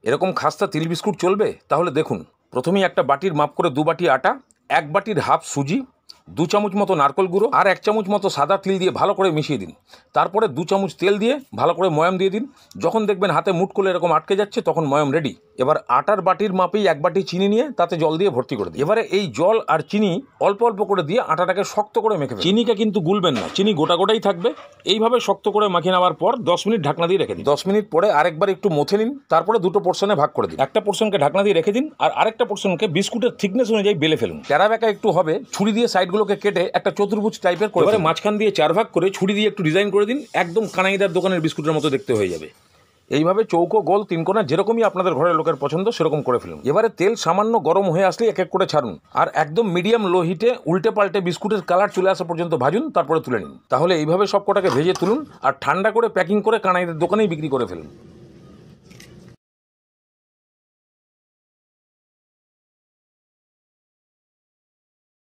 এরকম খাস্তা তিল বিস্কুট চলবে? তাহলে দেখুন, প্রথমেই একটা বাটির মাপ করে 2 বাটি আটা, 1 বাটির হাফ সুজি, 2 চামচ মতো নারকেল গুঁড়ো আর 1 চামচ মতো সাদা তিল দিয়ে ভালো করে মিশিয়ে দিন। তারপরে 2 চামচ তেল দিয়ে ভালো করে ময়াম দিয়ে দিন। যখন দেখবেন হাতে মুঠ করলে এরকম আটকে যাচ্ছে, তখন ময়াম রেডি। এবার আটার বাটির মাপেই 1 বাটি চিনি নিয়ে তাতে জল দিয়ে ভর্তি করে দিন। এবারে এই জল আর চিনি অল্প অল্প করে দিয়ে আটাটাকে শক্ত করে মেখে ফেলুন। চিনিকে কিন্তু গুলবেন না, চিনি গোটা গোটাই থাকবে। এইভাবে শক্ত করে মাখিয়ে নেওয়ার পর 10 মিনিট ঢাকনা দিয়ে রেখে দিন। 10 মিনিট পরে আরেকবার একটু মথে নিন। তারপরে 2টো পোর্শনে ভাগ করে দিন। একটা পোর্শনকে ঢাকনা দিয়ে রেখে দিন আর আরেকটা পোর্শনকে বিস্কুটের থিকনেস অনুযায়ী বেলে ফেলুন। টেরাবেঁকা একটু হবে, ছুরি দিয়ে সাইডগুলোকে কেটে একটা চতুর্ভুজ টাইপের করে এবারে মাঝখান দিয়ে 4 ভাগ করে ছুরি দিয়ে একটু ডিজাইন করে দিন। একদম কানাইদার দোকানের বিস্কুটের মতো দেখতে হয়ে যাবে। এইভাবে চৌকো, গোল, 3 কোণা যেরকমই আপনাদের ঘরের লোকের পছন্দ সেরকম করে ফেলুন। এবারে তেল সামান্য গরম হয়ে আসলে এক এক করে ছাড়ুন আর একদম মিডিয়াম লো হিটে উল্টে পাল্টে বিস্কুটের কালার চলে আসা পর্যন্ত ভাজুন, তারপরে তুলে নিন। তাহলে এইভাবে সব কটাকে ভেজে তুলুন আর ঠান্ডা করে প্যাকিং করে কানাইদের দোকানেই বিক্রি করে ফেলুন।